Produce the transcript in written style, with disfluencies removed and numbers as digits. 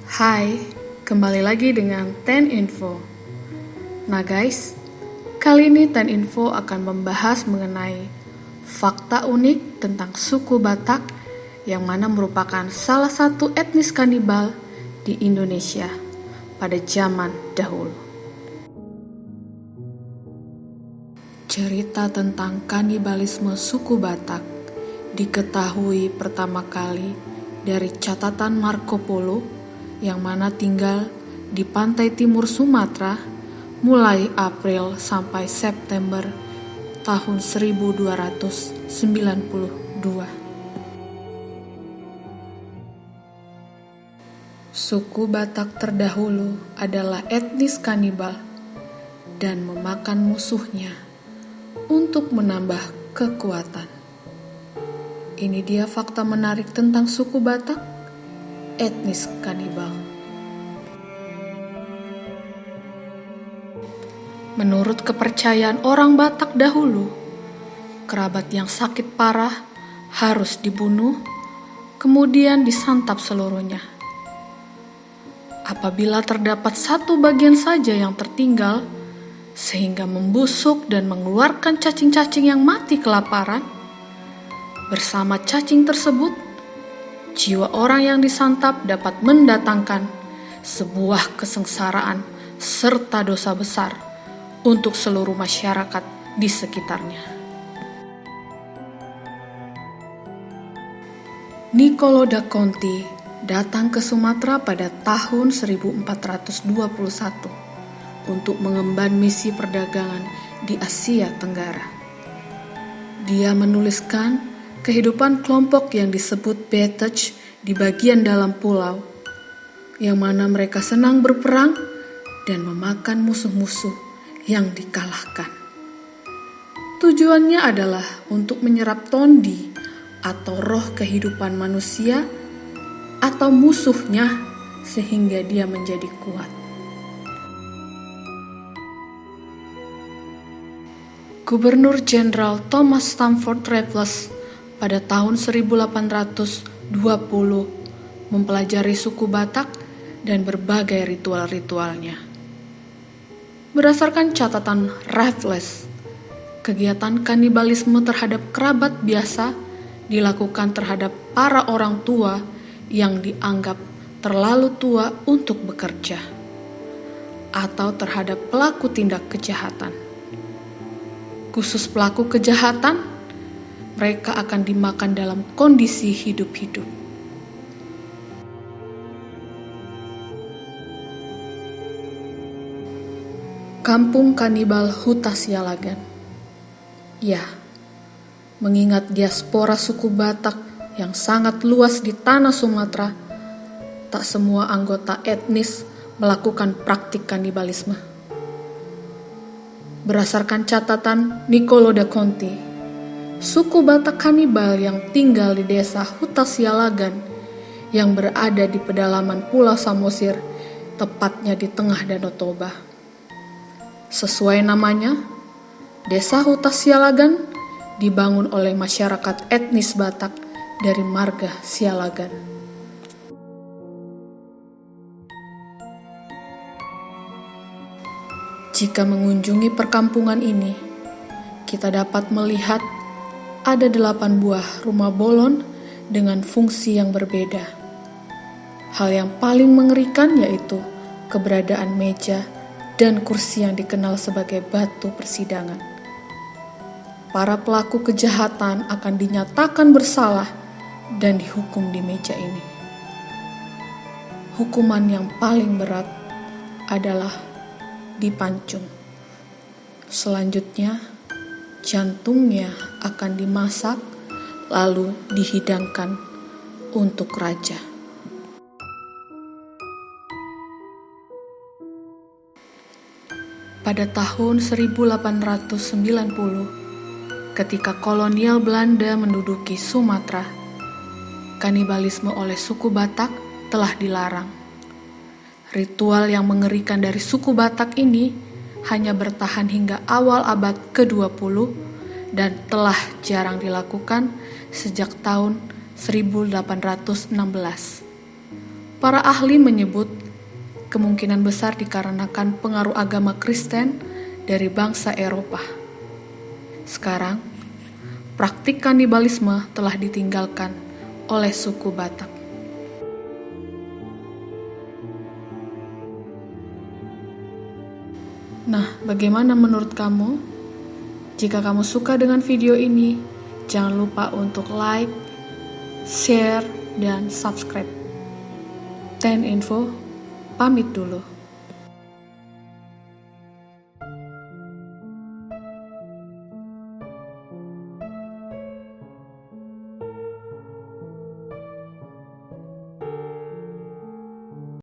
Hai, kembali lagi dengan Ten Info. Nah guys, kali ini Ten Info akan membahas mengenai fakta unik tentang suku Batak yang mana merupakan salah satu etnis kanibal di Indonesia pada zaman dahulu. Cerita tentang kanibalisme suku Batak diketahui pertama kali dari catatan Marco Polo yang mana tinggal di pantai timur Sumatera mulai April sampai September tahun 1292. Suku Batak terdahulu adalah etnis kanibal dan memakan musuhnya untuk menambah kekuatan. Ini dia fakta menarik tentang suku Batak, etnis kanibal. Menurut kepercayaan orang Batak dahulu, kerabat yang sakit parah harus dibunuh, kemudian disantap seluruhnya. Apabila terdapat satu bagian saja yang tertinggal, sehingga membusuk dan mengeluarkan cacing-cacing yang mati kelaparan, bersama cacing tersebut, jiwa orang yang disantap dapat mendatangkan sebuah kesengsaraan serta dosa besar untuk seluruh masyarakat di sekitarnya. Niccolò da Conti datang ke Sumatera pada tahun 1421 untuk mengemban misi perdagangan di Asia Tenggara. Dia menuliskan kehidupan kelompok yang disebut Batak di bagian dalam pulau, yang mana mereka senang berperang dan memakan musuh-musuh yang dikalahkan. Tujuannya adalah untuk menyerap tondi atau roh kehidupan manusia atau musuhnya sehingga dia menjadi kuat. Gubernur Jenderal Thomas Stamford Raffles pada tahun 1820 mempelajari suku Batak dan berbagai ritual-ritualnya. Berdasarkan catatan Raffles, kegiatan kanibalisme terhadap kerabat biasa dilakukan terhadap para orang tua yang dianggap terlalu tua untuk bekerja, atau terhadap pelaku tindak kejahatan. Khusus pelaku kejahatan, mereka akan dimakan dalam kondisi hidup-hidup. Kampung Kanibal Huta Sialagan. Ya, mengingat diaspora suku Batak yang sangat luas di tanah Sumatera, tak semua anggota etnis melakukan praktik kanibalisme. Berdasarkan catatan Niccolò da Conti, suku Batak kanibal yang tinggal di desa Huta Sialagan yang berada di pedalaman Pulau Samosir, tepatnya di tengah Danau Toba. Sesuai namanya, desa Huta Sialagan dibangun oleh masyarakat etnis Batak dari marga Sialagan. Jika mengunjungi perkampungan ini, kita dapat melihat ada 8 buah rumah bolon dengan fungsi yang berbeda. Hal yang paling mengerikan yaitu keberadaan meja dan kursi yang dikenal sebagai batu persidangan. Para pelaku kejahatan akan dinyatakan bersalah dan dihukum di meja ini. Hukuman yang paling berat adalah dipancung. Selanjutnya, jantungnya akan dimasak lalu dihidangkan untuk raja. Pada tahun 1890, ketika kolonial Belanda menduduki Sumatera, kanibalisme oleh suku Batak telah dilarang. Ritual yang mengerikan dari suku Batak ini hanya bertahan hingga awal abad ke-20 dan telah jarang dilakukan sejak tahun 1816. Para ahli menyebut kemungkinan besar dikarenakan pengaruh agama Kristen dari bangsa Eropa. Sekarang, praktik kanibalisme telah ditinggalkan oleh suku Batak. Nah, bagaimana menurut kamu? Jika kamu suka dengan video ini, jangan lupa untuk like, share, dan subscribe. Ten Info, pamit dulu.